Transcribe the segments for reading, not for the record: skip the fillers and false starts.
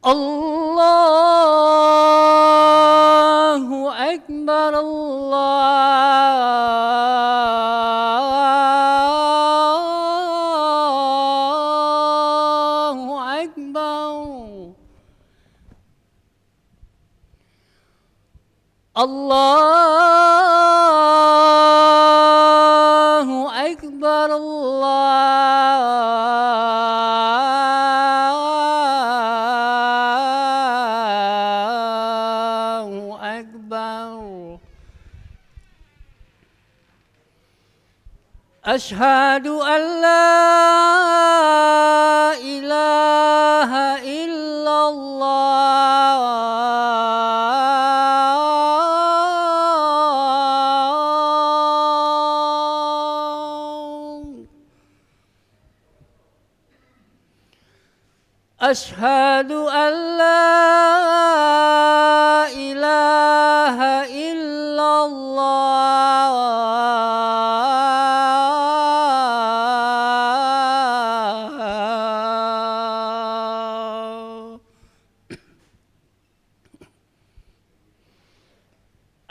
Allahu Akbar, Allahu Akbar, Allahu Akbar, Allahu Akbar. Asyhadu an la ilaha illallah. Asyhadu an la ilaha illallah.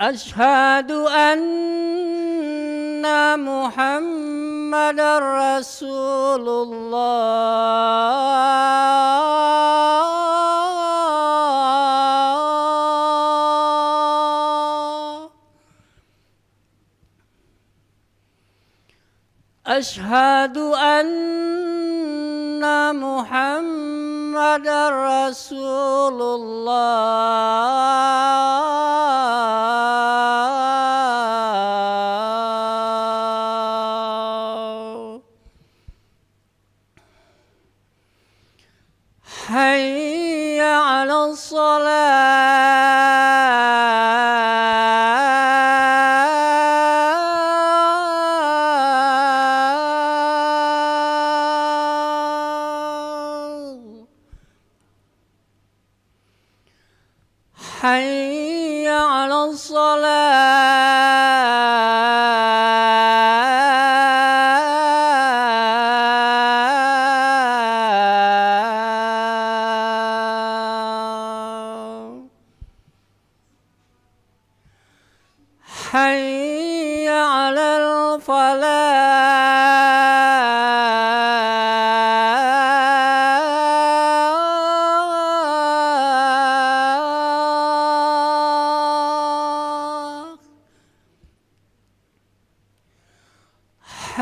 Asyhadu anna Muhammadar Rasulullah. Asyhadu anna Muhammadar Rasulullah. Hayya 'alas shalah. Hayya 'alas shalah. Hayya 'alal falah.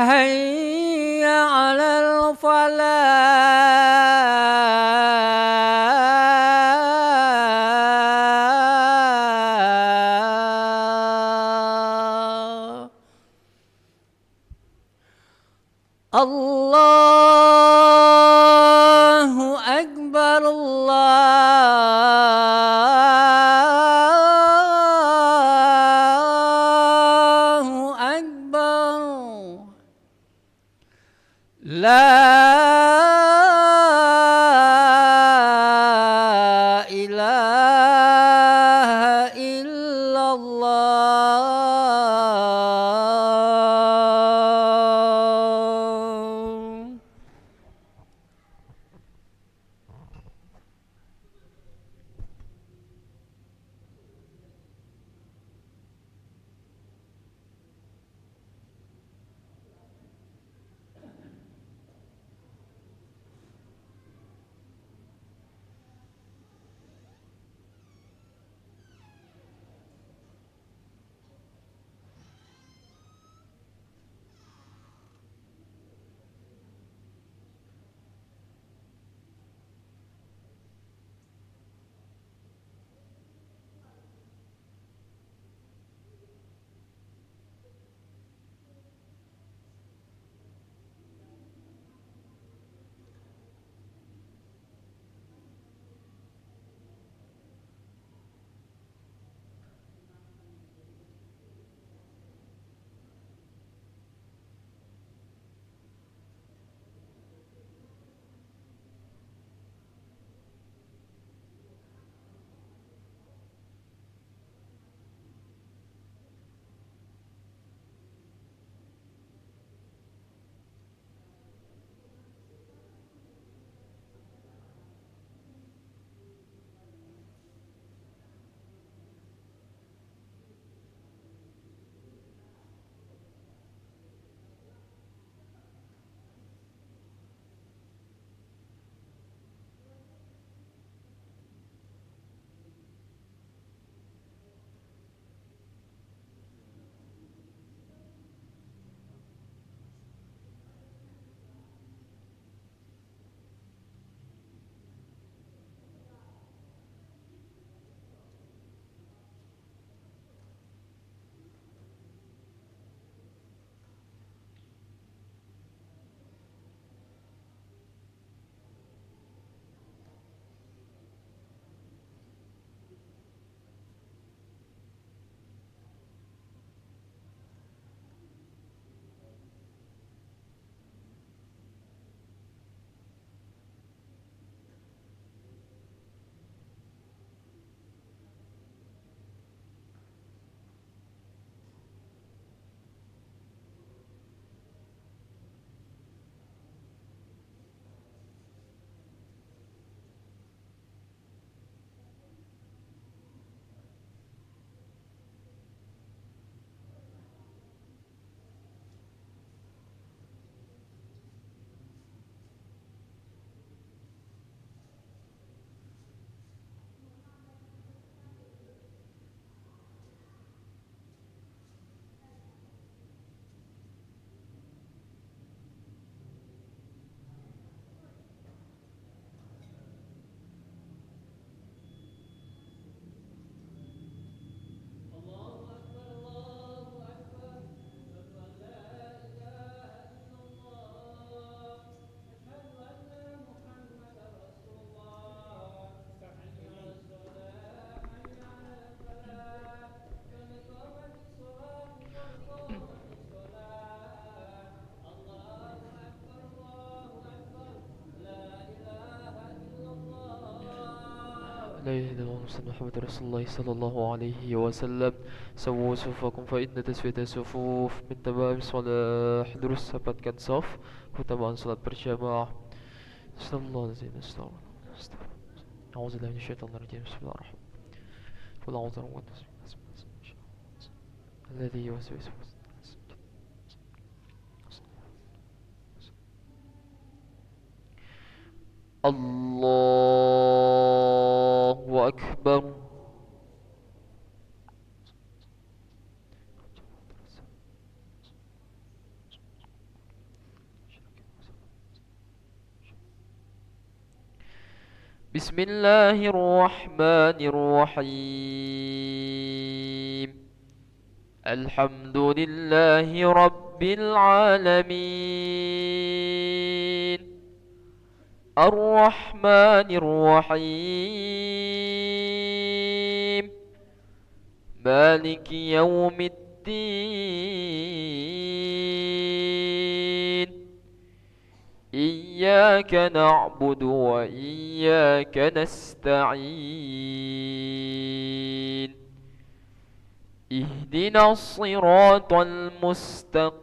Hayya 'alal falah. Allahu Akbar, Allahu Akbar. La ilaha illallah. لا إله إلا الله محمد رسول الله صلى الله عليه وسلم. سووا صفوفكم فإن تسوية الصفوف من تمام الصلاة. Terus rapatkan saf, keutamaan salat berjamaah. Sallallahu alaihi wasallam. أعوذ بالله من الشيطان الرجيم. بسم الله الرحمن الرحيم. قل أعوذ برب الناس الذي يوسوس في الناس. الله أكبر. بسم الله الرحمن الرحيم. الحمد لله رب العالمين. الرحمن الرحيم. مالك يوم الدين. إياك نعبد وإياك نستعين. اهدنا الصراط المستقيم.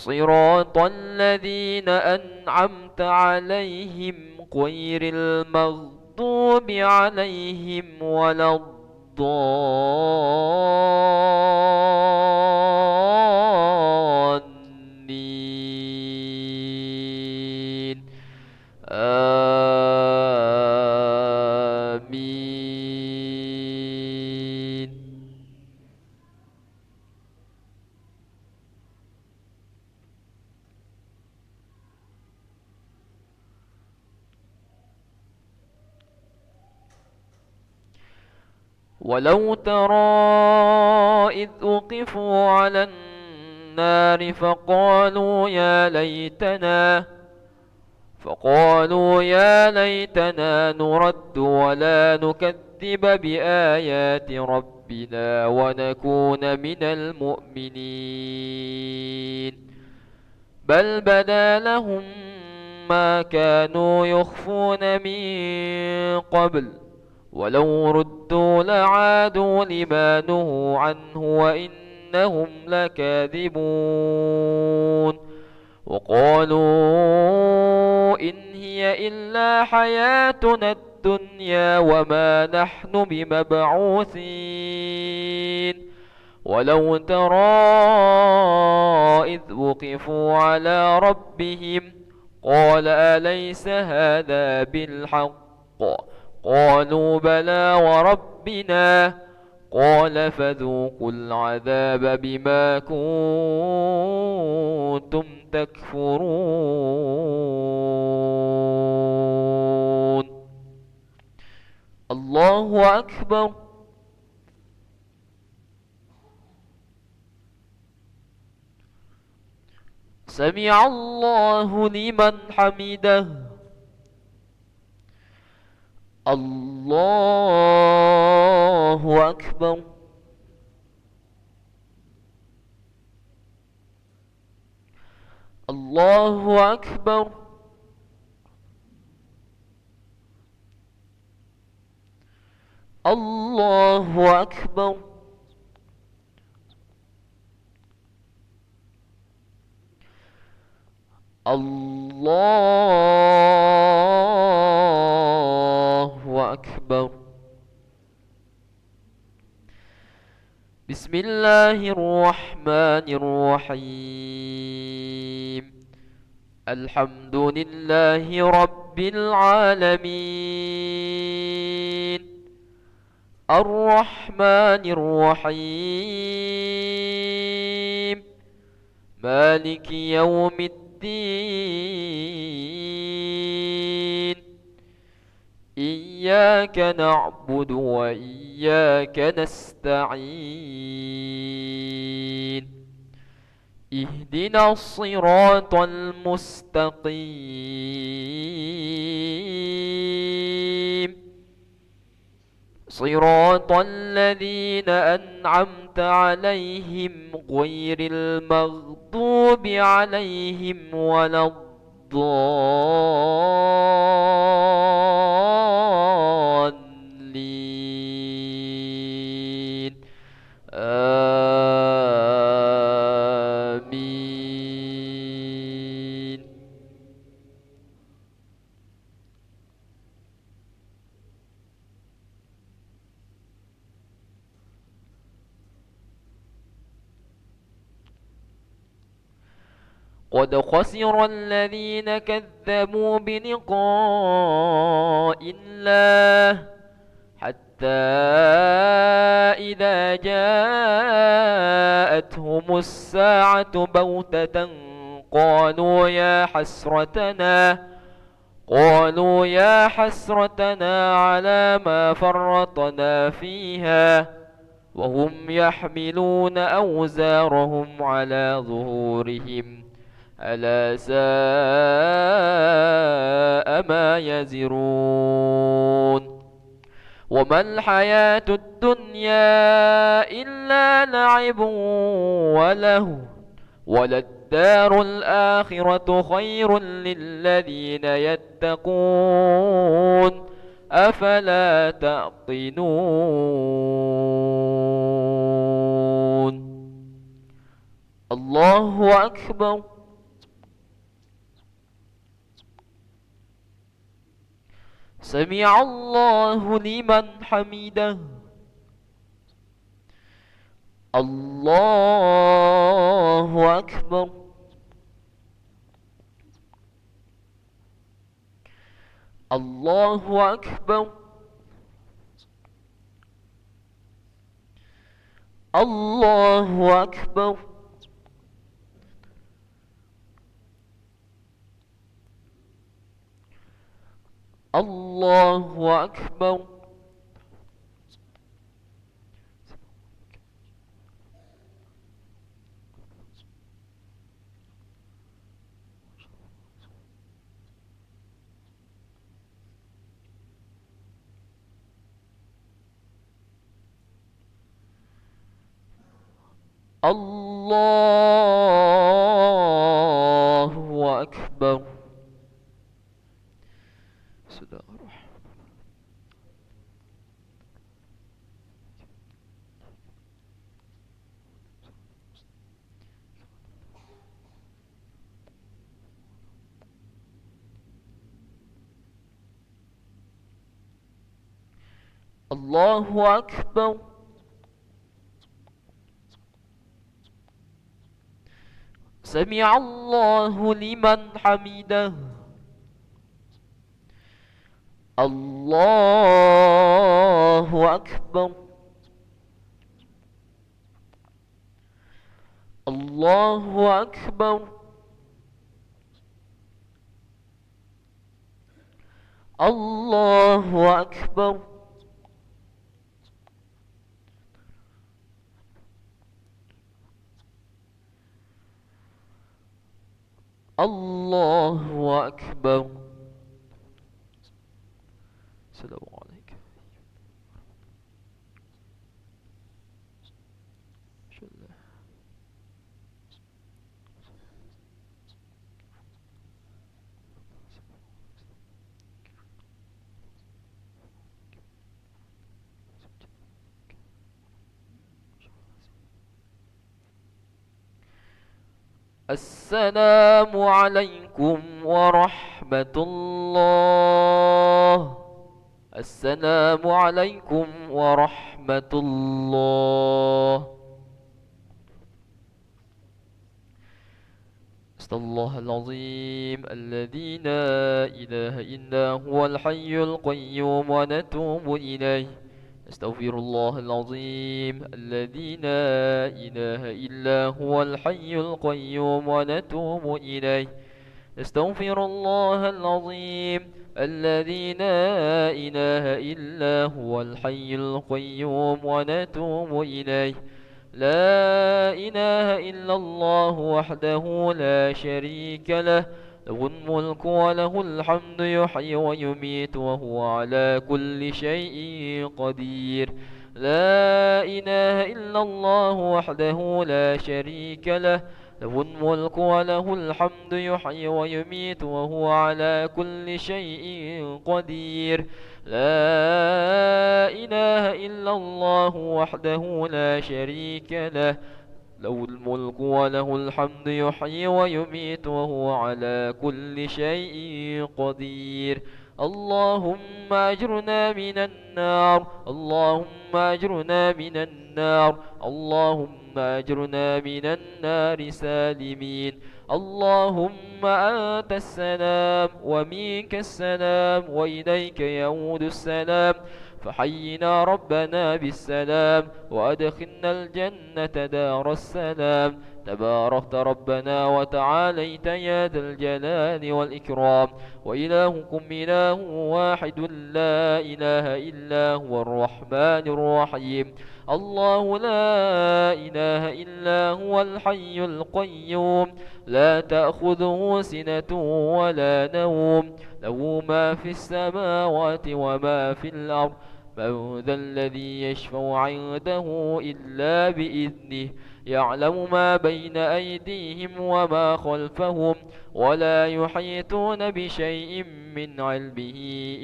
صراط الذين أنعمت عليهم غير المغضوب عليهم ولا الضالين. آمين. ولو ترى إذ وقفوا على النار فقالوا يا ليتنا نرد ولا نكذب بآيات ربنا ونكون من المؤمنين. بل بدا لهم ما كانوا يخفون من قبل ولو ردوا لعادوا لما نهوا عنه وإنهم لكاذبون. وقالوا إن هي إلا حياتنا الدنيا وما نحن بمبعوثين. ولو ترى إذ وقفوا على ربهم قال أليس هذا بالحق؟ قالوا بلى وربنا. قال فذوقوا العذاب بما كنتم تكفرون. الله أكبر. سمع الله لمن حمده. الله أكبر. الله أكبر. الله أكبر. الله أكبر. بسم الله الرحمن الرحيم. الحمد لله رب العالمين. الرحمن الرحيم. مالك يوم الدين. إياك نعبد وإياك نستعين. اهدنا الصراط المستقيم. صراط الذين أنعمت عليهم غير المغضوب عليهم ولا الضالين. الضالين آمين. قد خسر الذين كذبوا بلقاء الله حتى إذا جاءتهم الساعة بغتة قالوا يا حسرتنا على ما فرطنا فيها وهم يحملون أوزارهم على ظهورهم ألا ساء ما يزرون. وما الحياة الدنيا إلا لعب وله وللدار الآخرة خير للذين يتقون أفلا تعقلون. الله أكبر. سمع الله لمن حمده. الله أكبر. الله أكبر. الله أكبر. الله أكبر. الله أكبر. الله أكبر. سمع الله لمن حمده. الله أكبر. الله أكبر. الله أكبر. الله أكبر. السلام عليكم. السلام عليكم ورحمة الله. السلام عليكم ورحمة الله. أستغفر الله العظيم الذي لا إله إلا هو الحي القيوم ونتوب إليه. أستغفر الله العظيم الذي لا إله إلا هو الحي القيوم ونتوب إليه. أستغفر الله العظيم الذي لا إله إلا هو الحي القيوم ونتوب إليه. لا إله إلا الله وحده لا شريك له له الملك وله الحمد يحيي ويميت وهو على كل شيء قدير. لا إله إلا الله وحده لا شريك له له الملك وله الحمد يحيي ويميت وهو على كل شيء قدير. لا إله إلا الله وحده لا شريك له، له الملك وله الحمد يحيي ويميت وهو على كل شيء قدير. اللهم أجرنا من النار، اللهم أجرنا من النار، اللهم أجرنا من النار سالمين. اللهم أنت السلام ومنك السلام وإليك يعود السلام، فحينا ربنا بالسلام وأدخلنا الجنة دار السلام. تباركت ربنا وتعاليت يا ذا الجلال والإكرام، وإلهكم إله واحد لا إله إلا هو الرحمن الرحيم. الله لا إله إلا هو الحي القيوم، لا تأخذه سنة ولا نوم، له ما في السماوات وما في الأرض. من ذا الذي يشفع عنده إلا بإذنه، يعلم ما بين أيديهم وما خلفهم، ولا يحيطون بشيء من علمه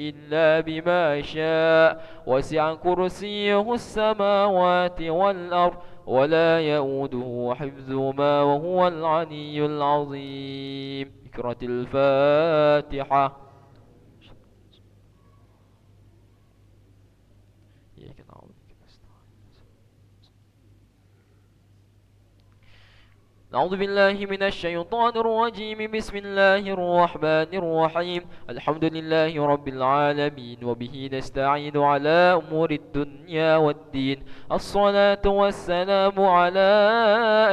إلا بما شاء، وسع كرسيه السماوات والأرض، ولا يؤوده حفظهما وهو العلي العظيم. اقرأ الفاتحة. إياك نعبد وإياك نستعين. أعوذ بالله من الشيطان الرجيم. بسم الله الرحمن الرحيم. الحمد لله رب العالمين، وبه نستعين على أمور الدنيا والدين. الصلاة والسلام على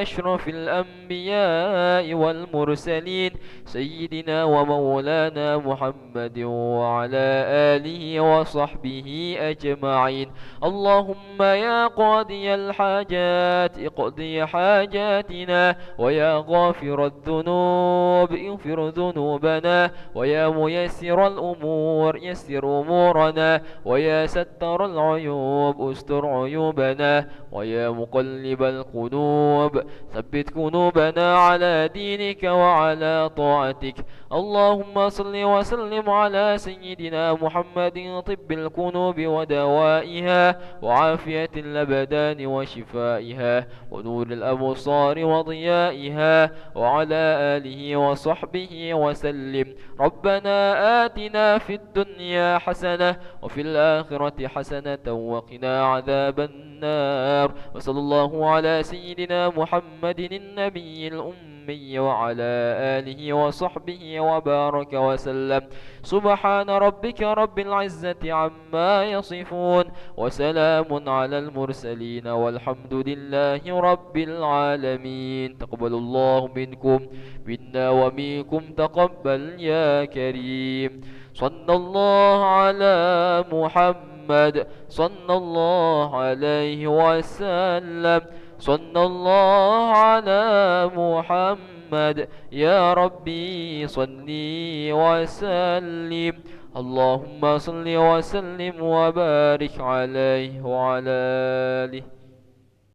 أشرف الأنبياء والمرسلين، سيدنا ومولانا محمد وعلى آله وصحبه أجمعين. اللهم يا قاضي الحاجات اقضي حاجاتنا، ويا غافر الذنوب اغفر ذنوبنا، ويا ميسر الأمور يسر أمورنا، ويا ستر العيوب استر عيوبنا، ويا مقلب القلوب ثبت قلوبنا على دينك وعلى طاعتك. اللهم صل وسلم على سيدنا محمد طب القلوب ودوائها، وعافية الأبدان وشفائها، ونور الأبصار وضيائها، وعلى آله وصحبه وسلم. ربنا آتنا في الدنيا حسنة وفي الآخرة حسنة وقنا عذاب النار. وصلى الله على سيدنا محمد النبي الأمي وعلى آله وصحبه وبارك وسلم. سبحان ربك رب العزة عما يصفون، وسلام على المرسلين، والحمد لله رب العالمين. تقبل الله منكم منا ومنكم تقبل يا كريم. صلى الله على محمد، صلى الله عليه وسلم، صلى الله على محمد. يا ربي صل وسلم، اللهم صل وسلم وبارك عليه وعلى آله.